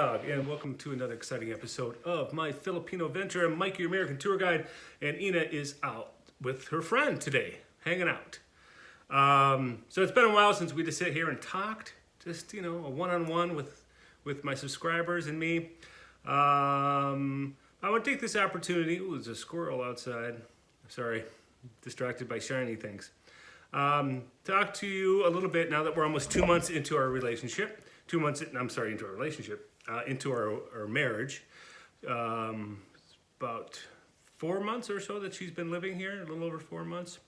dog, and welcome to another exciting episode of my Filipino venture. I'm Mike, your American tour guide, and Yna is out with her friend today, hanging out. So it's been a while since we just sit here and talked, just, a one-on-one with my subscribers and me. I want to take this opportunity. Ooh, there's a squirrel outside. Sorry, distracted by shiny things. Talk to you a little bit now that we're almost 2 months into our relationship. Into our marriage. About 4 months or so that she's been living here, a little over 4 months.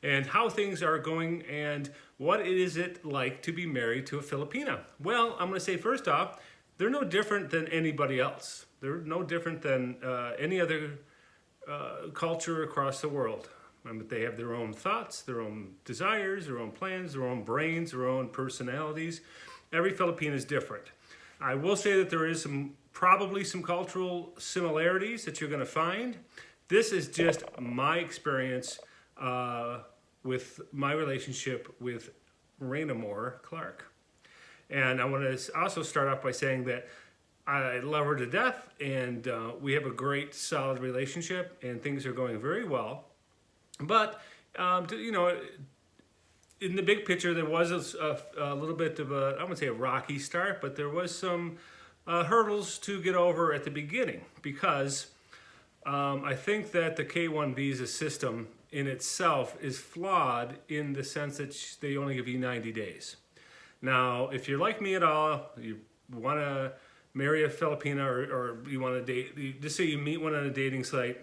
And how things are going and what is it like to be married to a Filipina? Well, I'm going to say first off, they're no different than anybody else. They're no different than any other culture across the world. They have their own thoughts, their own desires, their own plans, their own brains, their own personalities. Every Filipino is different. I will say that there is probably some cultural similarities that you're going to find. This is just my experience with my relationship with Raina Moore Clark. And I want to also start off by saying that I love her to death, and we have a great, solid relationship, and things are going very well. But, in the big picture, there was a little bit of I wouldn't say a rocky start, but there was some hurdles to get over at the beginning because I think that the K-1 visa system in itself is flawed in the sense that they only give you 90 days. Now, if you're like me at all, you want to marry a Filipina or you want to date, just say you meet one on a dating site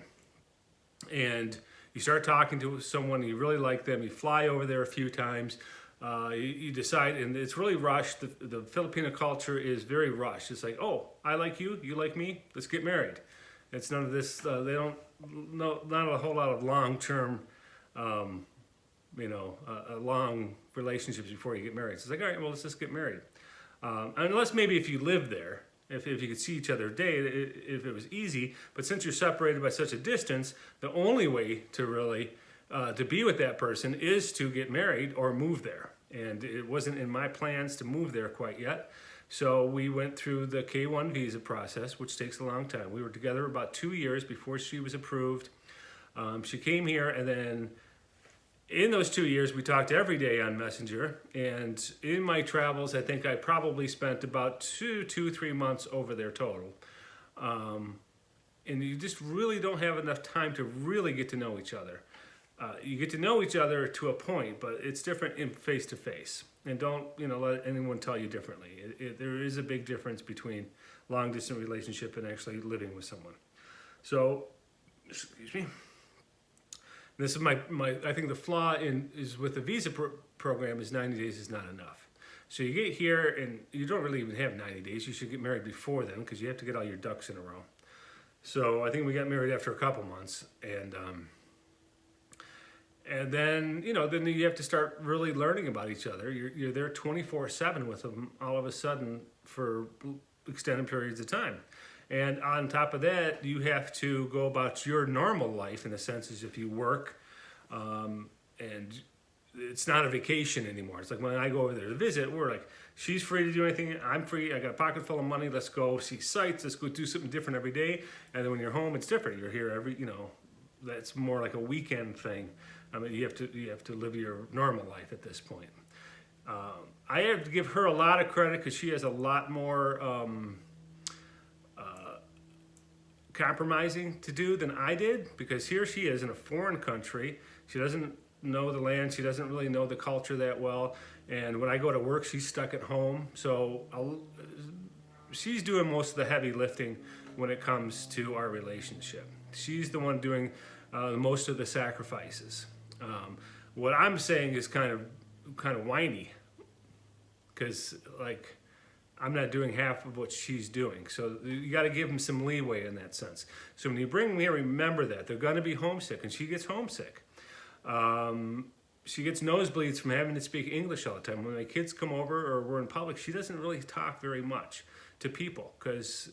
and you start talking to someone, you really like them, you fly over there a few times, you decide, and it's really rushed. The Filipino culture is very rushed. It's like, oh, I like you, you like me, let's get married. It's none of this, they don't, not a whole lot of long-term, long relationships before you get married. So it's like, all right, well, let's just get married. Unless maybe if you live there, if you could see each other a day, if it was easy. But since you're separated by such a distance, the only way to really to be with that person is to get married or move there. And it wasn't in my plans to move there quite yet. So we went through the K-1 visa process, which takes a long time. We were together about 2 years before she was approved. She came here, and then in those 2 years, we talked every day on Messenger, and in my travels, I think I probably spent about 3 months over there total. And you just really don't have enough time to really get to know each other. You get to know each other to a point, but it's different in face-to-face. And don't let anyone tell you differently. There is a big difference between long-distance relationship and actually living with someone. So, excuse me. This is I think the flaw is with the visa program is 90 days is not enough. So you get here and you don't really even have 90 days. You should get married before then because you have to get all your ducks in a row. So I think we got married after a couple months, and then then you have to start really learning about each other. You're there 24/7 with them all of a sudden for extended periods of time. And on top of that, you have to go about your normal life in a sense as if you work, and it's not a vacation anymore. It's like when I go over there to visit, we're like, she's free to do anything, I'm free, I got a pocket full of money, let's go see sights, let's go do something different every day. And then when you're home, it's different. You're here that's more like a weekend thing. You have to live your normal life at this point. I have to give her a lot of credit because she has a lot more compromising to do than I did, because here she is in a foreign country. She doesn't know the land. She doesn't really know the culture that well. And when I go to work, she's stuck at home. So she's doing most of the heavy lifting when it comes to our relationship. She's the one doing most of the sacrifices. What I'm saying is kind of whiny, because I'm not doing half of what she's doing. So you got to give them some leeway in that sense. So when you bring them here, remember that. They're going to be homesick, and she gets homesick. She gets nosebleeds from having to speak English all the time. When my kids come over or we're in public, she doesn't really talk very much to people because,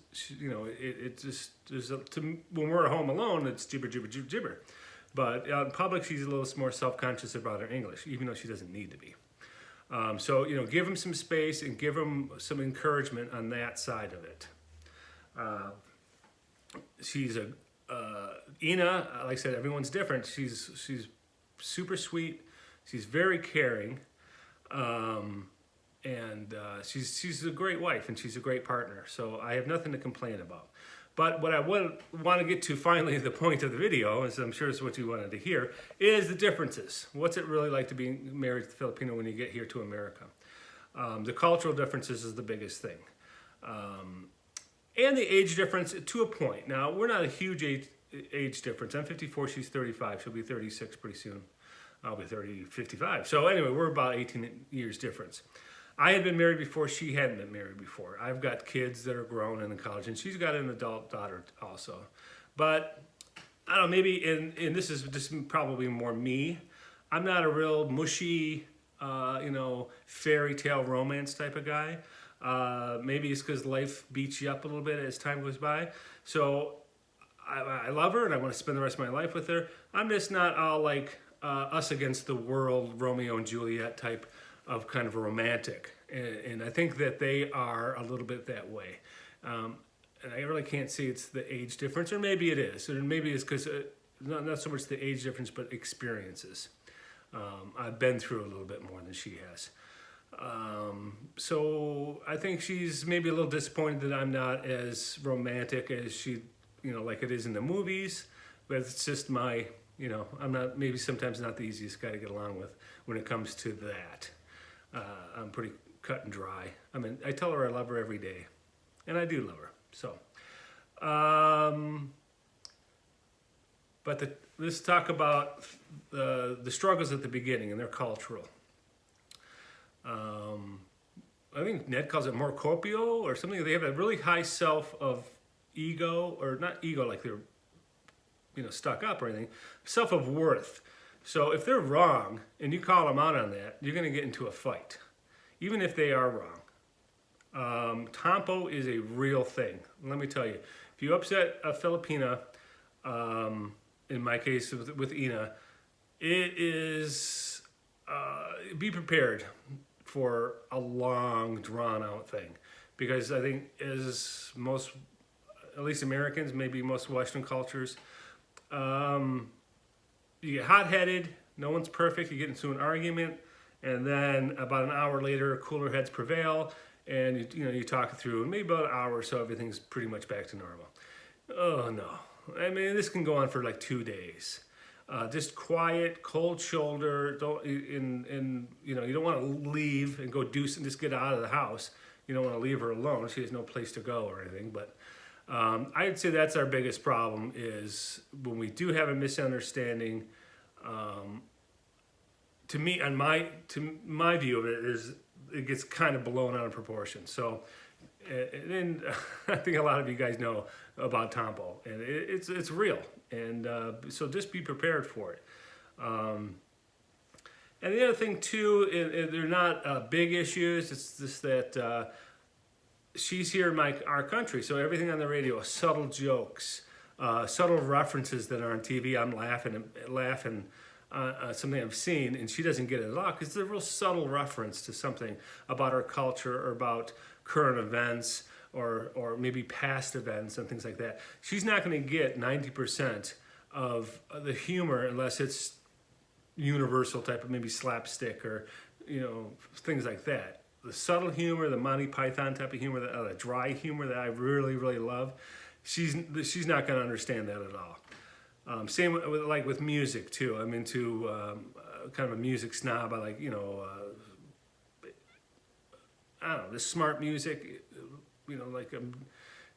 when we're at home alone, it's gibber, gibber, gibber, gibber. But in public, she's a little more self-conscious about her English, even though she doesn't need to be. So, give them some space and give them some encouragement on that side of it. She's a Yna, like I said, everyone's different. She's super sweet. She's very caring, and she's a great wife and she's a great partner. So I have nothing to complain about. But what I want to get to finally, the point of the video, as I'm sure is what you wanted to hear, is the differences. What's it really like to be married to a Filipino when you get here to America? The cultural differences is the biggest thing. And the age difference to a point. Now, we're not a huge age difference. I'm 54, she's 35. She'll be 36 pretty soon. I'll be 55. So anyway, we're about 18 years difference. I had been married before, she hadn't been married before. I've got kids that are grown and in college, and she's got an adult daughter also. But, I don't know, maybe, and this is just probably more me, I'm not a real mushy, fairy tale romance type of guy. Maybe it's because life beats you up a little bit as time goes by. So, I love her and I want to spend the rest of my life with her. I'm just not all like us against the world, Romeo and Juliet type of kind of a romantic. And I think that they are a little bit that way. And I really can't see it's the age difference, or maybe it is. Or maybe it's because, not so much the age difference, but experiences. I've been through a little bit more than she has. So I think she's maybe a little disappointed that I'm not as romantic as she, like it is in the movies, but it's just my, I'm not, maybe sometimes not the easiest guy to get along with when it comes to that. I'm pretty cut and dry. I mean, I tell her I love her every day, and I do love her. So, but let's talk about the struggles at the beginning, and they're cultural. I think Ned calls it more copio or something. They have a really high self of ego, or not ego like they're, stuck up or anything, self of worth. So if they're wrong and you call them out on that, you're going to get into a fight, even if they are wrong. Tampo is a real thing. Let me tell you, if you upset a Filipina, in my case with Yna, it is, be prepared for a long, drawn-out thing. Because I think as most, at least Americans, maybe most Western cultures, you get hot-headed, no one's perfect, you get into an argument, and then about an hour later, cooler heads prevail, and you talk it through, and maybe about an hour or so, everything's pretty much back to normal. Oh no, I mean, this can go on for like 2 days. Just quiet, cold shoulder. You don't want to leave and go do and just get out of the house. You don't want to leave her alone. She has no place to go or anything. But I'd say that's our biggest problem is when we do have a misunderstanding. To me, to my view of it is it gets kind of blown out of proportion. So, and I think a lot of you guys know about Tampo, and it's real. And so just be prepared for it. And the other thing too, they're not big issues. It's just that she's here in our country, so everything on the radio, subtle jokes, subtle references that are on TV. I'm laughing something I've seen, and she doesn't get it at all because it's a real subtle reference to something about our culture or about current events. Or maybe past events and things like that. She's not going to get 90% of the humor unless it's universal type of maybe slapstick or things like that. The subtle humor, the Monty Python type of humor, the dry humor that I really, really love, she's not going to understand that at all. Same with music too. I'm into kind of a music snob. I like I don't know, this smart music. Like I'm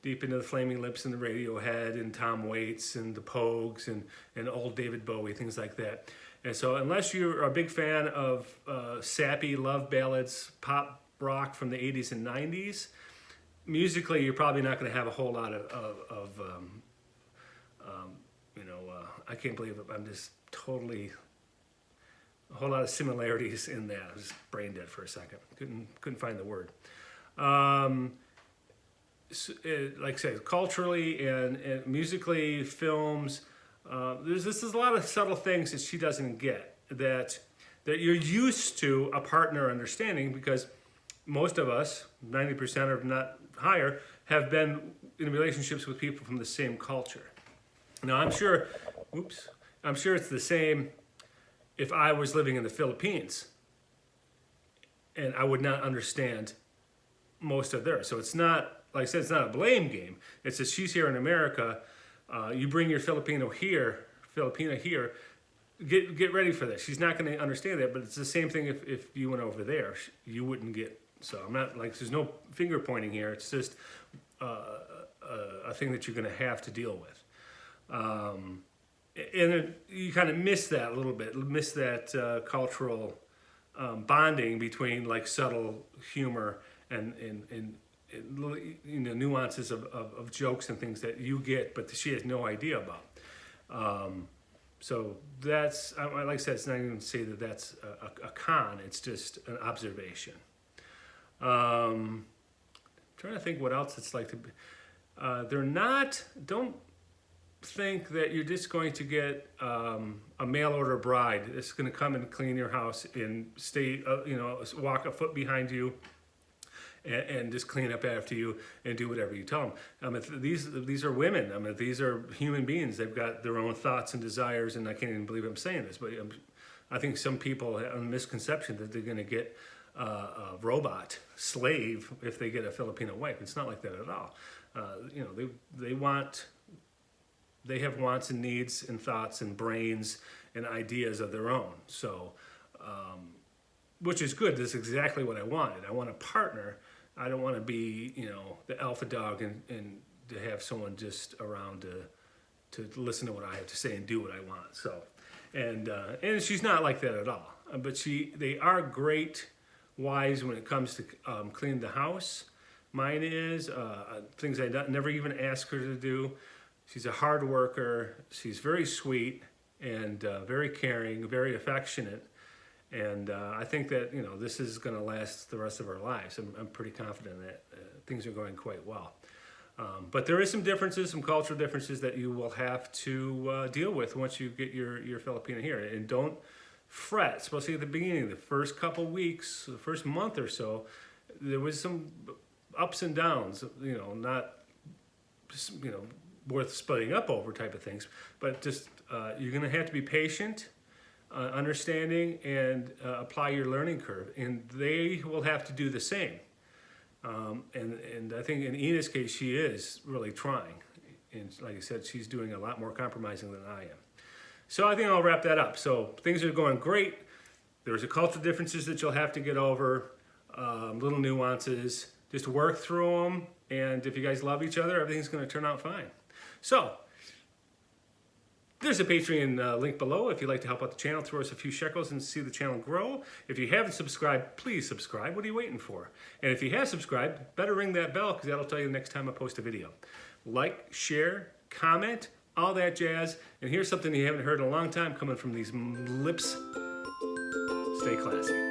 deep into the Flaming Lips and the Radiohead and Tom Waits and the Pogues and old David Bowie, things like that. And so unless you're a big fan of sappy love ballads, pop rock from the 80s and 90s, musically you're probably not going to have a whole lot of I can't believe it. I'm just totally, a whole lot of similarities in that. I was just brain dead for a second. Couldn't find the word. Like I said, culturally and musically, films, there's a lot of subtle things that she doesn't get that you're used to a partner understanding, because most of us, 90% or not higher, have been in relationships with people from the same culture. Now, I'm sure it's the same if I was living in the Philippines and I would not understand most of theirs. So it's not, like I said, it's not a blame game. It's that she's here in America. You bring your Filipina here, get ready for this. She's not going to understand that, but it's the same thing if you went over there. You wouldn't get. So I'm not like, there's no finger pointing here. It's just a thing that you're going to have to deal with. And you kind of miss that a little bit, miss that cultural bonding between like subtle humor and nuances of jokes and things that you get, but she has no idea about. So that's, like I said, it's not even to say that that's a con, it's just an observation. Trying to think what else it's like to be. Don't think that you're just going to get a mail order bride that's going to come and clean your house and stay, walk a foot behind you and just clean up after you and do whatever you tell them. These are women. These are human beings. They've got their own thoughts and desires, and I can't even believe I'm saying this, but I think some people have a misconception that they're going to get a robot slave if they get a Filipino wife. It's not like that at all. They have wants and needs and thoughts and brains and ideas of their own. So, which is good. This is exactly what I wanted. I want a partner. I don't want to be, the alpha dog and to have someone just around to listen to what I have to say and do what I want. So, and she's not like that at all. But they are great wives when it comes to cleaning the house. Mine is things I never even ask her to do. She's a hard worker. She's very sweet and very caring, very affectionate. And I think that, this is going to last the rest of our lives. I'm pretty confident that things are going quite well. But there is some differences, some cultural differences that you will have to deal with once you get your Filipina here. And don't fret, especially at the beginning, the first couple weeks, the first month or so, there was some ups and downs, not, worth splitting up over type of things. But just, you're going to have to be patient, understanding, and apply your learning curve. And they will have to do the same. And I think in Yna's case, she is really trying. And like I said, she's doing a lot more compromising than I am. So I think I'll wrap that up. So things are going great. There's a cultural differences that you'll have to get over, little nuances. Just work through them. And if you guys love each other, everything's going to turn out fine. So there's a Patreon link below if you'd like to help out the channel, throw us a few shekels and see the channel grow. If you haven't subscribed, please subscribe. What are you waiting for? And if you have subscribed, better ring that bell because that'll tell you the next time I post a video. Like, share, comment, all that jazz. And here's something you haven't heard in a long time coming from these lips. Stay classy.